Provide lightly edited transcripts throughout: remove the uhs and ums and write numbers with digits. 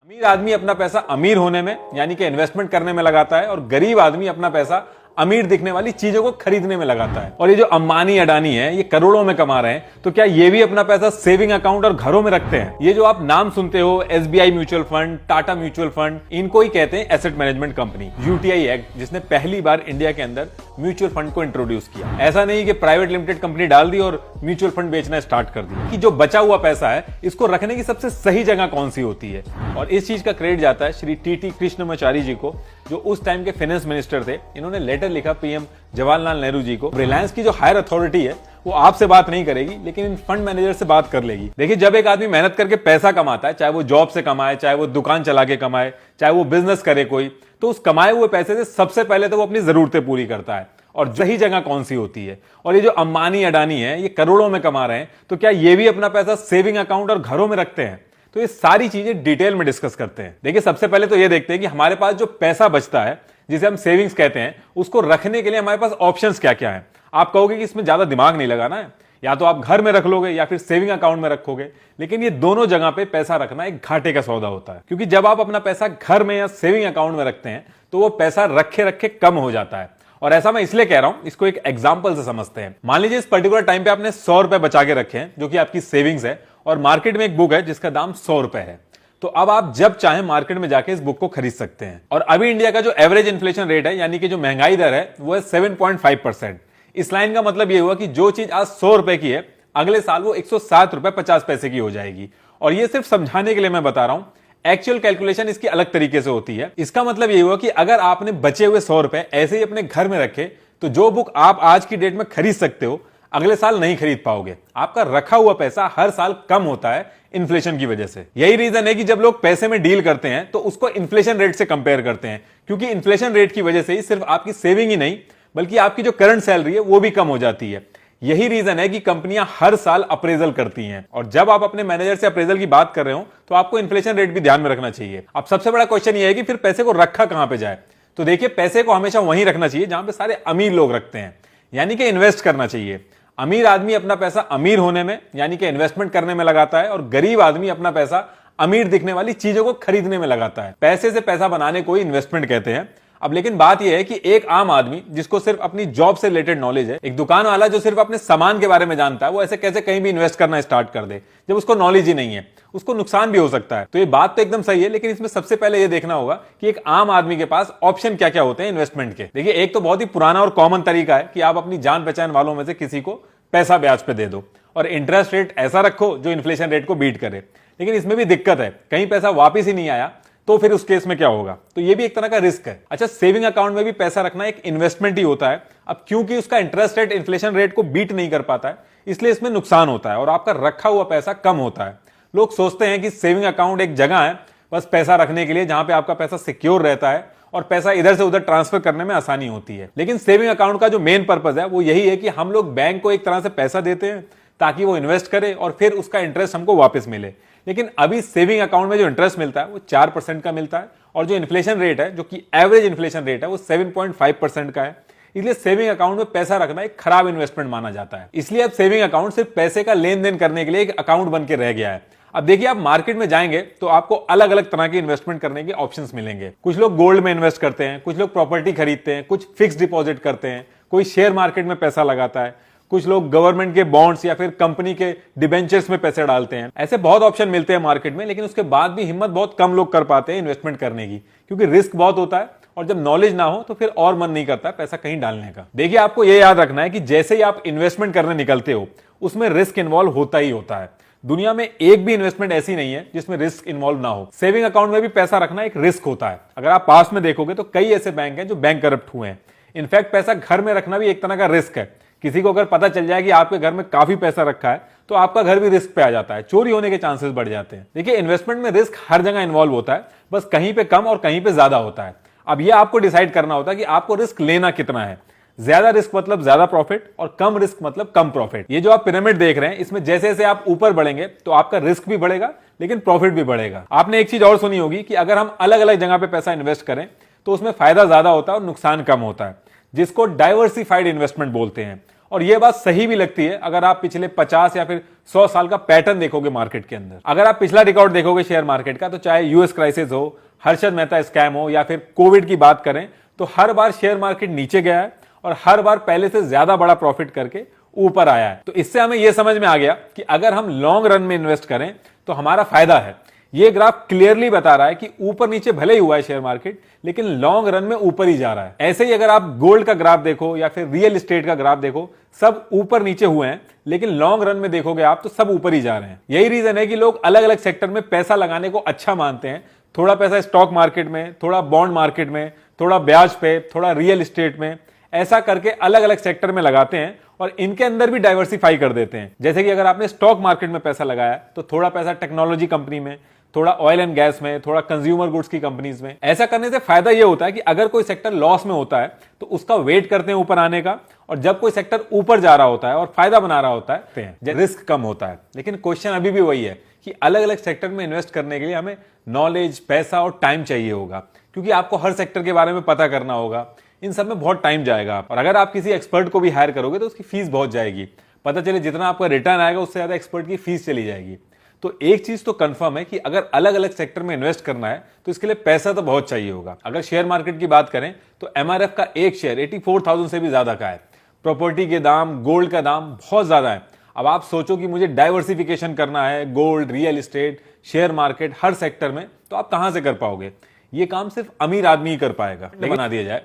अमीर आदमी अपना पैसा अमीर होने में यानी कि इन्वेस्टमेंट करने में लगाता है और गरीब आदमी अपना पैसा अमीर दिखने वाली चीजों को खरीदने में लगाता है। और ये जो अंबानी अडानी है ये करोड़ों में कमा रहे हैं, तो क्या ये भी अपना पैसा सेविंग अकाउंट और घरों में रखते हैं? ये जो आप नाम सुनते हो SBI mutual fund, Tata mutual fund, इनको ही कहते हैं asset management company. UTI act जिसने पहली बार इंडिया के अंदर म्यूचुअल फंड को इंट्रोड्यूस किया। ऐसा नहीं कि प्राइवेट लिमिटेड कंपनी डाल दी और म्यूचुअल फंड बेचना स्टार्ट कर दिया। कि जो बचा हुआ पैसा है इसको रखने की सबसे सही जगह कौन सी होती है, और इस चीज का क्रेडिट जाता है श्री टीटी कृष्णमाचारी जी को, जो उस टाइम के फाइनेंस मिनिस्टर थे। इन्होंने लेटर लिखा पीएम जवाहरलाल नेहरू जी को। रिलायंस की जो हायर अथॉरिटी है वो आपसे बात नहीं करेगी, लेकिन इन फंड मैनेजर से बात कर लेगी। देखिए, जब एक आदमी मेहनत करके पैसा कमाता है, चाहे वो जॉब से कमाए, चाहे वो दुकान चला के कमाए, चाहे वो बिजनेस करे कोई, तो उस कमाए हुए पैसे से सबसे पहले तो वो अपनी जरूरतें पूरी करता है। और सही जगह कौन सी होती है? और ये जो अंबानी अडानी है ये करोड़ों में कमा रहे हैं, तो क्या ये भी अपना पैसा सेविंग अकाउंट और घरों में रखते हैं? तो ये सारी चीजें डिटेल में डिस्कस करते हैं। देखिए, सबसे पहले तो ये देखते हैं कि हमारे पास जो पैसा बचता है, जिसे हम सेविंग्स कहते हैं, उसको रखने के लिए हमारे पास ऑप्शंस क्या क्या हैं। आप कहोगे कि इसमें ज्यादा दिमाग नहीं लगाना है, या तो आप घर में रख लोगे या फिर सेविंग अकाउंट में रखोगे, लेकिन ये दोनों जगह पे पैसा रखना एक घाटे का सौदा होता है। क्योंकि जब आप अपना पैसा घर में या सेविंग अकाउंट में रखते हैं तो वो पैसा रखे रखे कम हो जाता है। और ऐसा मैं इसलिए कह रहा हूं, इसको एक एग्जांपल से समझते हैं। मान लीजिए इस पर्टिकुलर टाइम पे आपने 100 रुपए बचा के रखे हैं, जो कि आपकी सेविंग्स है, और मार्केट में एक बुक है जिसका दाम 100 रुपए है। तो अब आप जब चाहें मार्केट में जाके इस बुक को खरीद सकते हैं। और अभी इंडिया का जो एवरेज इन्फ्लेशन रेट है, यानी कि जो महंगाई दर है, वो है 7.5%। इस लाइन का मतलब ये हुआ कि जो चीज आज 100 रुपए की है, अगले साल वो 107 रुपए 50 पैसे की हो जाएगी। और ये सिर्फ समझाने के लिए मैं बता रहा हूं, एक्चुअल कैलकुलेशन इसकी अलग तरीके से होती है। इसका मतलब ये हुआ कि अगर आपने बचे हुए 100 रुपए ऐसे ही अपने घर में रखे, तो जो बुक आप आज की डेट में खरीद सकते हो, अगले साल नहीं खरीद पाओगे। आपका रखा हुआ पैसा हर साल कम होता है इन्फ्लेशन की वजह से। यही रीजन है कि जब लोग पैसे में डील करते हैं तो उसको इन्फ्लेशन रेट से कंपेयर करते हैं, क्योंकि इन्फ्लेशन रेट की वजह से ही सिर्फ आपकी सेविंग ही नहीं, बल्कि आपकी जो करंट सैलरी है वो भी कम हो जाती है। यही रीजन है कि कंपनियां हर साल अप्रेजल करती हैं। और जब आप अपने मैनेजर से अप्रेजल की बात कर रहे हो तो आपको इन्फ्लेशन रेट भी ध्यान में रखना चाहिए। अब सबसे बड़ा क्वेश्चन यह है कि फिर पैसे को रखा कहां पे जाए? तो देखिए, पैसे को हमेशा वहीं रखना चाहिए जहां पे सारे अमीर लोग रखते हैं, यानी कि इन्वेस्ट करना चाहिए। अमीर आदमी अपना पैसा अमीर होने में यानी कि इन्वेस्टमेंट करने में लगाता है, और गरीब आदमी अपना पैसा अमीर दिखने वाली चीजों को खरीदने में लगाता है। पैसे से पैसा बनाने को ही इन्वेस्टमेंट कहते हैं। अब लेकिन बात यह है कि एक आम आदमी जिसको सिर्फ अपनी जॉब से रिलेटेड नॉलेज है, एक दुकान वाला जो सिर्फ अपने सामान के बारे में जानता है, वो ऐसे कैसे कहीं भी इन्वेस्ट करना स्टार्ट कर दे जब उसको नॉलेज ही नहीं है? उसको नुकसान भी हो सकता है। तो ये बात तो एकदम सही है, लेकिन इसमें सबसे पहले ये देखना होगा कि एक आम आदमी के पास ऑप्शन क्या क्या होते हैं इन्वेस्टमेंट के। देखिए, एक तो बहुत ही पुराना और कॉमन तरीका है कि आप अपनी जान पहचान वालों में से किसी को पैसा ब्याज पे दे दो और इंटरेस्ट रेट ऐसा रखो जो इन्फ्लेशन रेट को बीट करे। लेकिन इसमें भी दिक्कत है, कहीं पैसा वापिस ही नहीं आया तो फिर उस केस में क्या होगा? तो ये भी एक तरह का रिस्क है। अच्छा, सेविंग अकाउंट में भी पैसा रखना एक इन्वेस्टमेंट ही होता है। अब क्योंकि उसका इंटरेस्ट रेट इन्फ्लेशन रेट को बीट नहीं कर पाता है, इसलिए इसमें नुकसान होता है और आपका रखा हुआ पैसा कम होता है। लोग सोचते हैं कि सेविंग अकाउंट एक जगह है बस पैसा रखने के लिए, जहां पे आपका पैसा सिक्योर रहता है और पैसा इधर से उधर ट्रांसफर करने में आसानी होती है। लेकिन सेविंग अकाउंट का जो मेन पर्पज है वो यही है कि हम लोग बैंक को एक तरह से पैसा देते हैं ताकि वो इन्वेस्ट करे और फिर उसका इंटरेस्ट हमको वापस मिले। लेकिन अभी सेविंग अकाउंट में जो इंटरेस्ट मिलता है वो 4% का मिलता है, और जो इन्फ्लेशन रेट है, जो कि एवरेज इन्फ्लेशन रेट है, वो 7.5% का है। इसलिए सेविंग अकाउंट में पैसा रखना एक खराब इन्वेस्टमेंट माना जाता है। इसलिए अब सेविंग अकाउंट सिर्फ पैसे का लेन देन करने के लिए एक अकाउंट बन के रह गया है। अब देखिए, आप मार्केट में जाएंगे तो आपको अलग अलग तरह के इन्वेस्टमेंट करने के ऑप्शंस मिलेंगे। कुछ लोग गोल्ड में इन्वेस्ट करते हैं, कुछ लोग प्रॉपर्टी खरीदते हैं, कुछ फिक्स डिपॉजिट करते हैं, कोई शेयर मार्केट में पैसा लगाता है, कुछ लोग गवर्नमेंट के बॉन्ड्स या फिर कंपनी के डिबेंचर्स में पैसे डालते हैं। ऐसे बहुत ऑप्शन मिलते हैं मार्केट में, लेकिन उसके बाद भी हिम्मत बहुत कम लोग कर पाते हैं इन्वेस्टमेंट करने की, क्योंकि रिस्क बहुत होता है और जब नॉलेज ना हो तो फिर और मन नहीं करता पैसा कहीं डालने का। देखिए, आपको यह याद रखना है कि जैसे ही आप इन्वेस्टमेंट करने निकलते हो उसमें रिस्क इन्वॉल्व होता ही होता है। दुनिया में एक भी इन्वेस्टमेंट ऐसी नहीं है जिसमें रिस्क इन्वॉल्व ना हो। सेविंग अकाउंट में भी पैसा रखना एक रिस्क होता है। अगर आप पास में देखोगे तो कई ऐसे बैंक हैं जो बैंक करप्ट हुए हैं। इनफैक्ट पैसा घर में रखना भी एक तरह का रिस्क है। किसी को अगर पता चल जाए कि आपके घर में काफी पैसा रखा है तो आपका घर भी रिस्क पे आ जाता है, चोरी होने के चांसेस बढ़ जाते हैं। देखिए, इन्वेस्टमेंट में रिस्क हर जगह इन्वॉल्व होता है, बस कहीं पे कम और कहीं पे ज्यादा होता है। अब ये आपको डिसाइड करना होता है कि आपको रिस्क लेना कितना है। ज्यादा रिस्क मतलब ज्यादा प्रॉफिट और कम रिस्क मतलब कम प्रॉफिट। ये जो आप पिरामिड देख रहे हैं, इसमें जैसे जैसे आप ऊपर बढ़ेंगे तो आपका रिस्क भी बढ़ेगा लेकिन प्रॉफिट भी बढ़ेगा। आपने एक चीज और सुनी होगी कि अगर हम अलग अलग जगह पे पैसा इन्वेस्ट करें तो उसमें फायदा ज्यादा होता है और नुकसान कम होता है, जिसको डाइवर्सिफाइड इन्वेस्टमेंट बोलते हैं। और यह बात सही भी लगती है अगर आप पिछले 50 या फिर 100 साल का पैटर्न देखोगे मार्केट के अंदर। अगर आप पिछला रिकॉर्ड देखोगे शेयर मार्केट का, तो चाहे यूएस क्राइसिस हो, हर्षद मेहता स्कैम हो या फिर कोविड की बात करें, तो हर बार शेयर मार्केट नीचे गया है और हर बार पहले से ज्यादा बड़ा प्रॉफिट करके ऊपर आया है। तो इससे हमें यह समझ में आ गया कि अगर हम लॉन्ग रन में इन्वेस्ट करें तो हमारा फायदा है। यह ग्राफ क्लियरली बता रहा है कि ऊपर नीचे भले ही हुआ है शेयर मार्केट, लेकिन लॉन्ग रन में ऊपर ही जा रहा है। ऐसे ही अगर आप गोल्ड का ग्राफ देखो या फिर रियल एस्टेट का ग्राफ देखो, सब ऊपर नीचे हुए हैं, लेकिन लॉन्ग रन में देखोगे आप तो सब ऊपर ही जा रहे हैं। यही रीजन है कि लोग अलग अलग सेक्टर में पैसा लगाने को अच्छा मानते हैं। थोड़ा पैसा स्टॉक मार्केट में, थोड़ा बॉन्ड मार्केट में, थोड़ा ब्याज पे, थोड़ा रियल एस्टेट में, ऐसा करके अलग अलग सेक्टर में लगाते हैं और इनके अंदर भी डाइवर्सिफाई कर देते हैं। जैसे कि अगर आपने स्टॉक मार्केट में पैसा लगाया तो थोड़ा पैसा टेक्नोलॉजी कंपनी में, थोड़ा ऑयल एंड गैस में, थोड़ा कंज्यूमर गुड्स की कंपनीज में। ऐसा करने से फायदा यह होता है कि अगर कोई सेक्टर लॉस में होता है तो उसका वेट करते हैं ऊपर आने का, और जब कोई सेक्टर ऊपर जा रहा होता है और फायदा बना रहा होता है, रिस्क कम होता है। लेकिन क्वेश्चन अभी भी वही है कि अलग अलग सेक्टर में इन्वेस्ट करने के लिए हमें नॉलेज, पैसा और टाइम चाहिए होगा, क्योंकि आपको हर सेक्टर के बारे में पता करना होगा। इन सब में बहुत टाइम जाएगा और अगर आप किसी एक्सपर्ट को भी हायर करोगे तो उसकी फीस बहुत जाएगी। पता चले जितना आपका रिटर्न आएगा उससे ज्यादा एक्सपर्ट की फीस चली जाएगी। तो एक चीज तो कंफर्म है कि अगर अलग अलग सेक्टर में इन्वेस्ट करना है तो इसके लिए पैसा तो बहुत चाहिए होगा। अगर शेयर मार्केट की बात करें तो एमआरएफ का एक शेयर 84,000 से भी ज्यादा का है। प्रॉपर्टी के दाम, गोल्ड का दाम बहुत ज्यादा है। अब आप सोचो कि मुझे डाइवर्सिफिकेशन करना है, gold, real estate, share market, हर सेक्टर में, तो आप कहां से कर पाओगे? ये काम सिर्फ अमीर आदमी ही कर पाएगा। बना दिया जाए।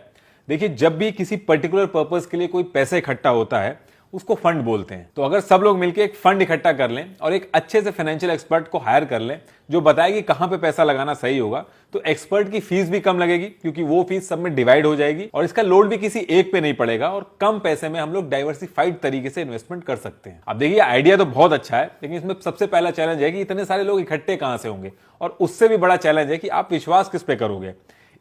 देखिए, जब भी किसी पर्टिकुलर पर्पस के लिए कोई पैसा इकट्ठा होता है उसको फंड बोलते हैं। तो अगर सब लोग मिलकर एक फंड इकट्ठा कर लें और एक अच्छे से फाइनेंशियल एक्सपर्ट को हायर कर लें जो बताएगी कहां पे पैसा लगाना सही होगा, तो एक्सपर्ट की फीस भी कम लगेगी, क्योंकि वो फीस सब में डिवाइड हो जाएगी और इसका लोड भी किसी एक पे नहीं पड़ेगा और कम पैसे में हम लोग डाइवर्सिफाइड तरीके से इन्वेस्टमेंट कर सकते हैं। अब देखिए, आइडिया तो बहुत अच्छा है, लेकिन इसमें सबसे पहला चैलेंज है कि इतने सारे लोग इकट्ठे कहां से होंगे, और उससे भी बड़ा चैलेंज है कि आप विश्वास किस पे करोगे।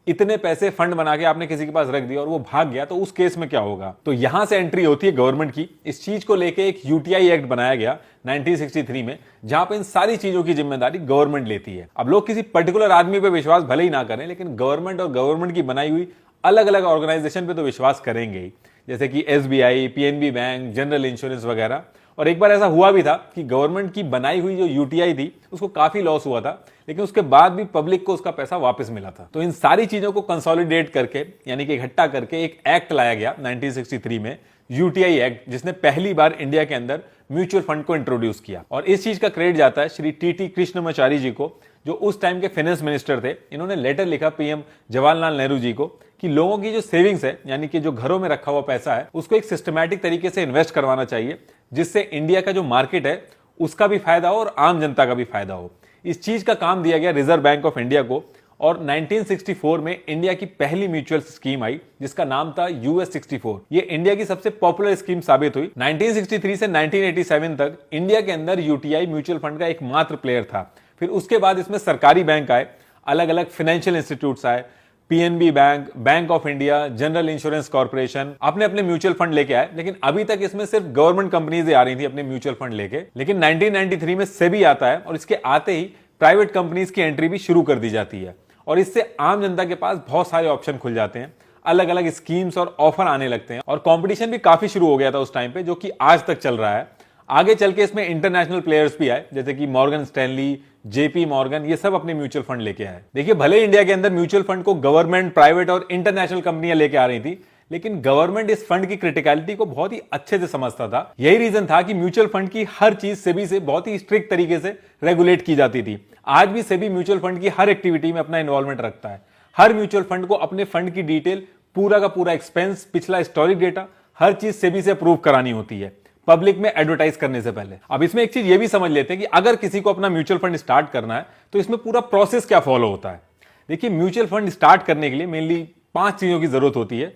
इतने पैसे फंड बना के आपने किसी के पास रख दिया और वो भाग गया, तो उस केस में क्या होगा? तो यहां से एंट्री होती है गवर्नमेंट की। इस चीज को लेके एक यूटीआई एक्ट बनाया गया 1963 में, जहां पे इन सारी चीजों की जिम्मेदारी गवर्नमेंट लेती है। अब लोग किसी पर्टिकुलर आदमी पे विश्वास भले ही ना करें, लेकिन गवर्नमेंट और गवर्नमेंट की बनाई हुई अलग अलग ऑर्गेनाइजेशन पे तो विश्वास करेंगे ही, जैसे कि SBI, PNB bank, general insurance वगैरह। और एक बार ऐसा हुआ भी था कि गवर्नमेंट की बनाई हुई जो यूटीआई थी उसको काफी लॉस हुआ था, लेकिन उसके बाद भी पब्लिक को उसका पैसा वापस मिला था। तो इन सारी चीजों को कंसोलिडेट करके, यानी कि इकट्ठा करके, एक एक्ट लाया गया 1963 में, यूटीआई एक्ट, जिसने पहली बार इंडिया के अंदर म्यूचुअल फंड को इंट्रोड्यूस किया। और इस चीज का क्रेडिट जाता है श्री टीटी कृष्णमाचारी जी को, जो उस टाइम के फाइनेंस मिनिस्टर थे। इन्होंने लेटर लिखा पीएम जवाहरलाल नेहरू जी को कि लोगों की जो सेविंग्स है, यानी कि जो घरों में रखा हुआ पैसा है, उसको एक सिस्टमैटिक तरीके से इन्वेस्ट करवाना चाहिए, जिससे इंडिया का जो मार्केट है उसका भी फायदा हो और आम जनता का भी फायदा हो। इस चीज का काम दिया गया रिजर्व बैंक ऑफ इंडिया को, और 1964 में इंडिया की पहली म्यूचुअल स्कीम आई जिसका नाम था यूएस 64। ये इंडिया की सबसे पॉपुलर स्कीम साबित हुई। 1963 से 1987 तक इंडिया के अंदर यूटीआई म्यूचुअल फंड का एकमात्र प्लेयर था। फिर उसके बाद इसमें सरकारी बैंक आए, अलग अलग फाइनेंशियल इंस्टीट्यूट्स आए, PNB bank, bank of India, general insurance corporation अपने अपने म्यूचुअल फंड लेके आए। लेकिन अभी तक इसमें सिर्फ गवर्नमेंट कंपनीज ही आ रही थी अपने म्यूचुअल फंड लेके। लेकिन 1993 में सेबी आता है और इसके आते ही प्राइवेट कंपनीज की एंट्री भी शुरू कर दी जाती है, और इससे आम जनता के पास बहुत सारे ऑप्शन खुल जाते हैं, अलग अलग स्कीम्स और ऑफर आने लगते हैं, और कंपटीशन भी काफी शुरू हो गया था उस टाइम पे, जो कि आज तक चल रहा है। आगे चल के इसमें इंटरनेशनल प्लेयर्स भी आए, जैसे कि मॉर्गन स्टैनली, जेपी मॉर्गन, ये सब अपने म्यूचुअल फंड लेके आए। देखिए, भले इंडिया के अंदर म्यूचुअल फंड को गवर्नमेंट, प्राइवेट और इंटरनेशनल कंपनियां लेके आ रही थी, लेकिन गवर्नमेंट इस फंड की क्रिटिकलिटी को बहुत ही अच्छे से समझता था। यही रीजन था कि म्यूचुअल फंड की हर चीज सेबी से बहुत ही स्ट्रिक्ट तरीके से रेगुलेट की जाती थी। आज भी सेबी म्यूचुअल फंड की हर एक्टिविटी में अपना इन्वॉल्वमेंट रखता है। हर म्यूचुअल फंड को अपने फंड की डिटेल, पूरा का पूरा एक्सपेंस, पिछला हिस्टोरिक डेटा, हर चीज सेबी से अप्रूव करानी होती है पब्लिक में एडवर्टाइज करने से पहले। अब इसमें एक चीज ये भी समझ लेते हैं कि अगर किसी को अपना म्यूचुअल फंड स्टार्ट करना है तो इसमें पूरा प्रोसेस क्या फॉलो होता है। देखिए, म्यूचुअल फंड स्टार्ट करने के लिए मेनली 5 चीजों की जरूरत होती है।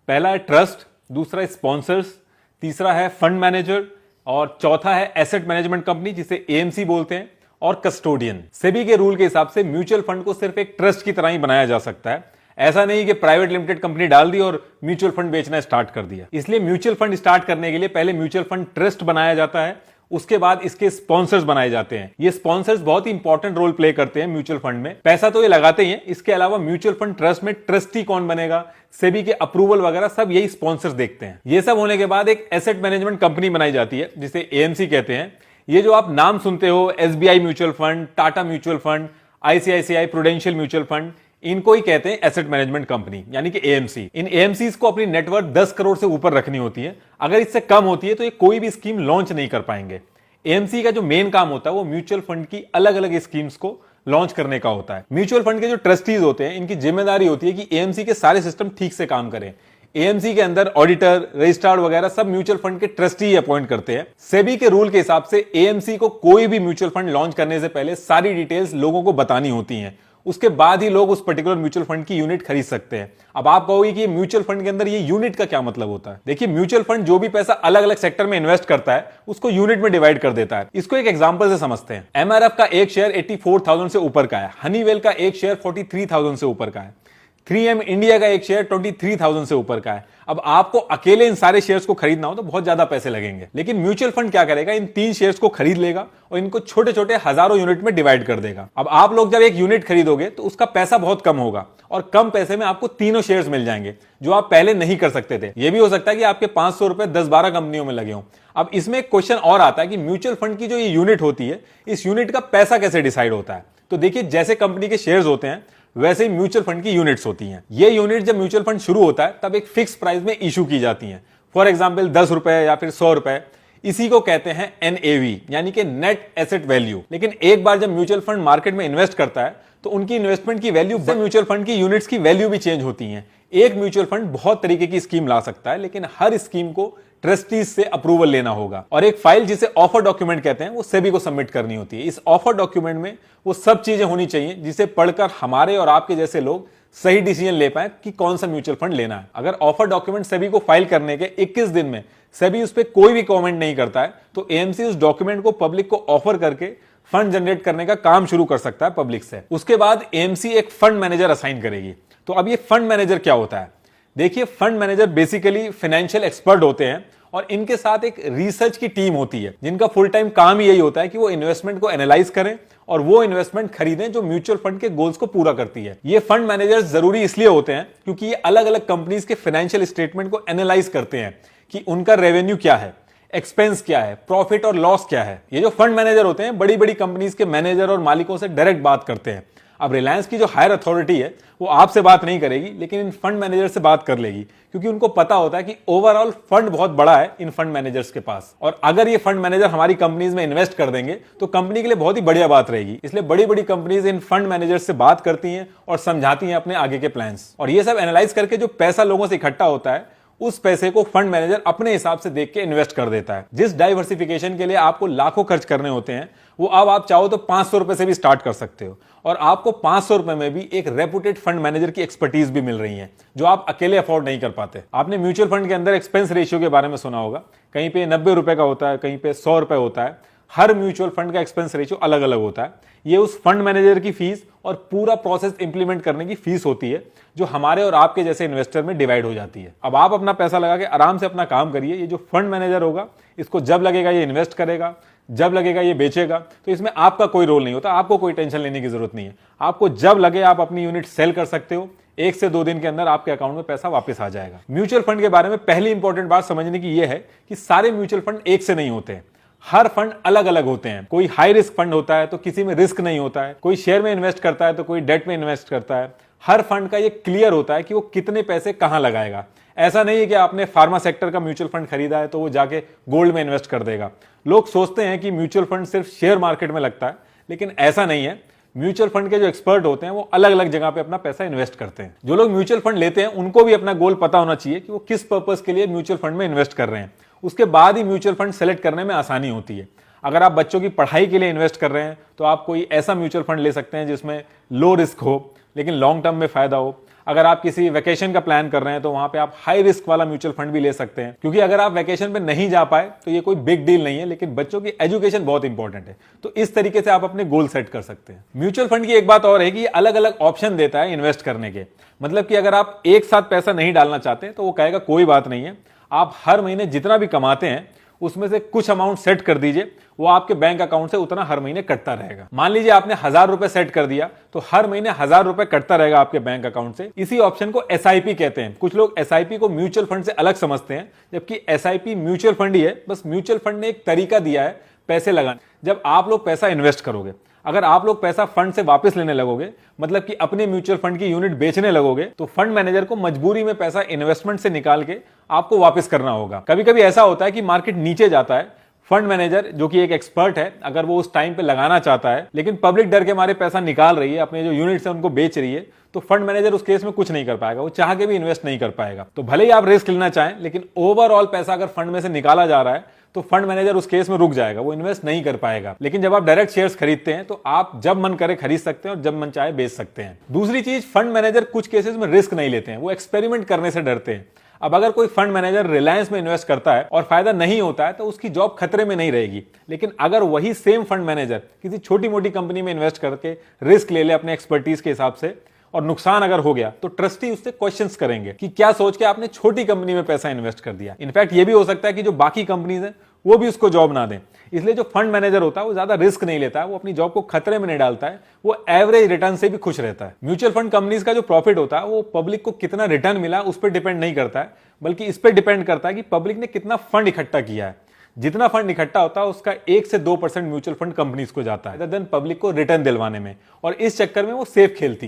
पहला है ट्रस्ट, दूसरा है स्पॉन्सर्स, तीसरा है फंड मैनेजर, और चौथा है एसेट मैनेजमेंट कंपनी, जिसे एएमसी बोलते हैं, और कस्टोडियन। सेबी के रूल के हिसाब से म्यूचुअल फंड को सिर्फ एक ट्रस्ट की तरह ही बनाया जा सकता है। ऐसा नहीं कि प्राइवेट लिमिटेड कंपनी डाल दी और म्यूचुअल फंड बेचना स्टार्ट कर दिया। इसलिए म्यूचुअल फंड स्टार्ट करने के लिए पहले म्यूचुअल फंड ट्रस्ट बनाया जाता है, उसके बाद इसके स्पॉन्सर्स बनाए जाते हैं। ये स्पॉन्सर्स बहुत ही इंपॉर्टेंट रोल प्ले करते हैं म्यूचुअल फंड में। पैसा तो ये लगाते ही हैं, इसके अलावा म्यूचुअल फंड ट्रस्ट में ट्रस्टी कौन बनेगा, सेबी के अप्रूवल वगैरह सब यही स्पॉन्सर्स देखते हैं। ये सब होने के बाद एक एसेट मैनेजमेंट कंपनी बनाई जाती है जिसे एएमसी कहते हैं। ये जो आप नाम सुनते हो, SBI mutual fund, Tata mutual fund, ICICI prudential mutual fund, इनको ही कहते हैं एसेट मैनेजमेंट कंपनी यानी कि एएमसी। इन एएमसीज को अपनी नेटवर्थ 10 करोड़ से ऊपर रखनी होती है। अगर इससे कम होती है तो ये कोई भी स्कीम लॉन्च नहीं कर पाएंगे। एएमसी का जो मेन काम होता है वो म्यूचुअल फंड की अलग अलग स्कीम्स को लॉन्च करने का होता है। म्यूचुअल फंड के जो ट्रस्टीज होते हैं, इनकी जिम्मेदारी होती है कि एएमसी के सारे सिस्टम ठीक से काम करें। एएमसी के अंदर ऑडिटर, रजिस्ट्रार वगैरह सब म्यूचुअल फंड के ट्रस्टी ही अपॉइंट करते हैं। सेबी के रूल के हिसाब से एएमसी को कोई भी म्यूचुअल फंड लॉन्च करने से पहले सारी डिटेल्स लोगों को बतानी होती हैं। उसके बाद ही लोग उस पर्टिकुलर म्यूचुअल फंड की यूनिट खरीद सकते हैं। अब आप कहोगे कि म्यूचुअल फंड के अंदर ये यूनिट का क्या मतलब होता है। देखिए, म्यूचुअल फंड जो भी पैसा अलग अलग सेक्टर में इन्वेस्ट करता है उसको यूनिट में डिवाइड कर देता है। इसको एक एग्जांपल से समझते हैं। एमआरएफ का एक शेयर 84,000 से ऊपर का है, हनीवेल का एक शेयर 43,000 से ऊपर का है, 3M इंडिया का एक शेयर 23,000 से ऊपर का है। अब आपको अकेले इन सारे शेयर्स को खरीदना हो तो बहुत ज्यादा पैसे लगेंगे, लेकिन म्यूचुअल फंड क्या करेगा, इन 3 शेयर्स को खरीद लेगा और इनको छोटे छोटे हजारों यूनिट में डिवाइड कर देगा। अब आप लोग जब एक यूनिट खरीदोगे तो उसका पैसा बहुत कम होगा और कम पैसे में आपको तीनों शेयर्स मिल जाएंगे जो आप पहले नहीं कर सकते थे। यह भी हो सकता है कि आपके 500 रुपए 10-12 कंपनियों में लगे हों। अब इसमें एक क्वेश्चन और आता है कि म्यूचुअल फंड की जो ये यूनिट होती है, इस यूनिट का पैसा कैसे डिसाइड होता है। तो देखिए, जैसे कंपनी के शेयर्स होते हैं वैसे ही म्यूचुअल फंड की यूनिट्स होती हैं। ये यूनिट जब म्यूचुअल फंड शुरू होता है तब एक फिक्स प्राइस में इशू की जाती हैं। फॉर एग्जांपल 10 रुपए या फिर 100 रुपए। इसी को कहते हैं एनएवी यानी कि नेट एसेट वैल्यू। लेकिन एक बार जब म्यूचुअल फंड मार्केट में इन्वेस्ट करता है तो उनकी इन्वेस्टमेंट की वैल्यू म्यूचुअल फंड की यूनिट्स की वैल्यू भी चेंज होती है। एक म्यूचुअल फंड बहुत तरीके की स्कीम ला सकता है, लेकिन हर स्कीम को ट्रस्टीज से अप्रूवल लेना होगा और एक फाइल जिसे ऑफर डॉक्यूमेंट कहते हैं वो सेबी को सबमिट करनी होती है। इस ऑफर डॉक्यूमेंट में वो सब चीजें होनी चाहिए जिसे पढ़कर हमारे और आपके जैसे लोग सही डिसीजन ले पाए कि कौन सा म्यूचुअल फंड लेना है। अगर ऑफर डॉक्यूमेंट सेबी को फाइल करने के 21 दिन में सेबी उस पर कोई भी कॉमेंट नहीं करता है तो एएमसी उस डॉक्यूमेंट को पब्लिक को ऑफर करके फंड जनरेट करने का काम शुरू कर सकता है पब्लिक से। उसके बाद एएमसी एक फंड मैनेजर असाइन करेगी। तो अब ये फंड मैनेजर क्या होता है? देखिए, fund manager basically financial expert होते हैं और इनके साथ एक रिसर्च की टीम होती है जिनका फुल टाइम काम यही होता है कि वो इन्वेस्टमेंट को एनालाइज करें और वो इन्वेस्टमेंट खरीदें जो म्यूचुअल फंड के गोल्स को पूरा करती है। ये फंड मैनेजर्स जरूरी इसलिए होते हैं क्योंकि ये अलग अलग कंपनीज के फाइनेंशियल स्टेटमेंट को एनालाइज करते हैं कि उनका रेवेन्यू क्या है, एक्सपेंस क्या है, प्रॉफिट और लॉस क्या है। ये जो फंड मैनेजर होते हैं बड़ी बड़ी कंपनीज के मैनेजर और मालिकों से डायरेक्ट बात करते हैं। अब रिलायंस की जो हायर अथॉरिटी है वो आपसे बात नहीं करेगी, लेकिन इन फंड मैनेजर से बात कर लेगी क्योंकि उनको पता होता है कि ओवरऑल फंड बहुत बड़ा है इन फंड मैनेजर्स के पास और अगर ये फंड मैनेजर हमारी कंपनीज में इन्वेस्ट कर देंगे तो कंपनी के लिए बहुत ही बढ़िया बात रहेगी। इसलिए बड़ी बड़ी कंपनीज इन फंड मैनेजर्स से बात करती हैं और समझाती हैं अपने आगे के प्लान्स। और ये सब एनालाइज करके जो पैसा लोगों से इकट्ठा होता है उस पैसे को फंड मैनेजर अपने हिसाब से देख के इन्वेस्ट कर देता है। जिस डाइवर्सिफिकेशन के लिए आपको लाखों खर्च करने होते हैं वो अब आप चाहो तो 500 रुपए से भी स्टार्ट कर सकते हो और आपको 500 रुपए में भी एक रेपुटेड फंड मैनेजर की एक्सपर्टीज भी मिल रही है जो आप अकेले अफोर्ड नहीं कर पाते। आपने म्यूचुअल फंड के अंदर एक्सपेंस रेशियो के बारे में सुना होगा, कहीं पे 90 रुपए का होता है, कहीं पे 100 रुपए होता है। हर म्यूचुअल फंड का एक्सपेंस रेशियो अलग अलग होता है। ये उस फंड मैनेजर की फीस और पूरा प्रोसेस इंप्लीमेंट करने की फीस होती है जो हमारे और आपके जैसे इन्वेस्टर में डिवाइड हो जाती है। अब आप अपना पैसा लगा के आराम से अपना काम करिए। ये जो फंड मैनेजर होगा इसको जब लगेगा ये इन्वेस्ट करेगा, जब लगेगा ये बेचेगा। तो इसमें आपका कोई रोल नहीं होता, आपको कोई टेंशन लेने की जरूरत नहीं है। आपको जब लगे आप अपनी यूनिट सेल कर सकते हो। 1 से 2 दिन के अंदर आपके अकाउंट में पैसा वापस आ जाएगा। म्यूचुअल फंड के बारे में पहली इंपॉर्टेंट बात समझने की यह है कि सारे म्यूचुअल फंड एक से नहीं होते हैं। हर फंड अलग अलग होते हैं। कोई हाई रिस्क फंड होता है तो किसी में रिस्क नहीं होता है, कोई शेयर में इन्वेस्ट करता है तो कोई डेट में इन्वेस्ट करता है। हर फंड का ये क्लियर होता है कि वो कितने पैसे कहां लगाएगा। ऐसा नहीं है कि आपने फार्मा सेक्टर का म्यूचुअल फंड खरीदा है तो वो जाके गोल्ड में इन्वेस्ट कर देगा। लोग सोचते हैं कि म्यूचुअल फंड सिर्फ शेयर मार्केट में लगता है, लेकिन ऐसा नहीं है। म्यूचुअल फंड के जो एक्सपर्ट होते हैं वो अलग अलग जगह पे अपना पैसा इन्वेस्ट करते हैं। जो लोग म्यूचुअल फंड लेते हैं उनको भी अपना गोल पता होना चाहिए कि वो किस पर्पस के लिए म्यूचुअल फंड में इन्वेस्ट कर रहे हैं। उसके बाद ही म्यूचुअल फंड सेलेक्ट करने में आसानी होती है। अगर आप बच्चों की पढ़ाई के लिए इन्वेस्ट कर रहे हैं तो आप कोई ऐसा म्यूचुअल फंड ले सकते हैं जिसमें लो रिस्क हो लेकिन लॉन्ग टर्म में फायदा हो। अगर आप किसी वेकेशन का प्लान कर रहे हैं तो वहां पे आप हाई रिस्क वाला म्यूचुअल फंड भी ले सकते हैं, क्योंकि अगर आप वेकेशन पे नहीं जा पाए तो ये कोई बिग डील नहीं है, लेकिन बच्चों की एजुकेशन बहुत इंपॉर्टेंट है। तो इस तरीके से आप अपने गोल सेट कर सकते हैं। म्यूचुअल फंड की एक बात और है कि ये अलग अलग ऑप्शन देता है इन्वेस्ट करने के। मतलब कि अगर आप एक साथ पैसा नहीं डालना चाहते तो वो कहेगा कोई बात नहीं है, आप हर महीने जितना भी कमाते हैं उसमें से कुछ अमाउंट सेट कर दीजिए, वो आपके बैंक अकाउंट से उतना हर महीने कटता रहेगा। मान लीजिए आपने 1000 रुपए सेट कर दिया, तो हर महीने 1000 रुपए कटता रहेगा आपके बैंक अकाउंट से। इसी ऑप्शन को एसआईपी कहते हैं। कुछ लोग एसआईपी को म्यूचुअल फंड से अलग समझते हैं, जबकि एसआईपी म्यूचुअल फंड ही है। बस म्यूचुअल फंड ने एक तरीका दिया है पैसे लगाने। जब आप लोग पैसा इन्वेस्ट करोगे, अगर आप लोग पैसा फंड से वापस लेने लगोगे, मतलब कि अपने म्यूचुअल फंड की यूनिट बेचने लगोगे, तो फंड मैनेजर को मजबूरी में पैसा इन्वेस्टमेंट से निकाल के आपको वापस करना होगा। कभी कभी ऐसा होता है कि मार्केट नीचे जाता है, फंड मैनेजर जो कि एक एक्सपर्ट है, अगर वो उस टाइम पे लगाना चाहता है, लेकिन पब्लिक डर के मारे पैसा निकाल रही है, अपने जो यूनिट्स है उनको बेच रही है, तो फंड मैनेजर उस केस में कुछ नहीं कर पाएगा, वो चाह के भी इन्वेस्ट नहीं कर पाएगा। तो भले ही आप रिस्क लेना चाहें, लेकिन ओवरऑल पैसा अगर फंड में से निकाला जा रहा है तो फंड मैनेजर उस केस में रुक जाएगा, वो इन्वेस्ट नहीं कर पाएगा। लेकिन जब आप डायरेक्ट शेयर्स खरीदते हैं तो आप जब मन करे खरीद सकते हैं और जब मन चाहे बेच सकते हैं। दूसरी चीज, फंड मैनेजर कुछ केसेस में रिस्क नहीं लेते हैं, वो एक्सपेरिमेंट करने से डरते हैं। अब अगर कोई फंड मैनेजर रिलायंस में इन्वेस्ट करता है और फायदा नहीं होता है तो उसकी जॉब खतरे में नहीं रहेगी। लेकिन अगर वही सेम फंड मैनेजर किसी छोटी मोटी कंपनी में इन्वेस्ट करके रिस्क ले ले अपने एक्सपर्टीज के हिसाब से, और नुकसान अगर हो गया, तो ट्रस्टी उससे क्वेश्चंस करेंगे कि क्या सोच के आपने छोटी कंपनी में पैसा इन्वेस्ट कर दिया। इनफैक्ट ये भी हो सकता है कि जो बाकी कंपनीज हैं वो भी उसको जॉब ना दें। इसलिए जो फंड मैनेजर होता है वो ज्यादा रिस्क नहीं लेता है, वो अपनी जॉब को खतरे में नहीं डालता है, वो एवरेज रिटर्न से भी खुश रहता है। म्यूचुअल फंड कंपनीज का जो प्रॉफिट होता है वो पब्लिक को कितना रिटर्न मिला उस पर डिपेंड नहीं करता है, बल्कि इस पर डिपेंड करता है कि पब्लिक ने कितना फंड इकट्ठा किया है। जितना फंड इकट्ठा होता है उसका 1 से 2% म्यूचुअल फंड कंपनीज को जाता है, देन पब्लिक को रिटर्न दिलवाने में, और इस चक्कर में वो सेफ खेलती है।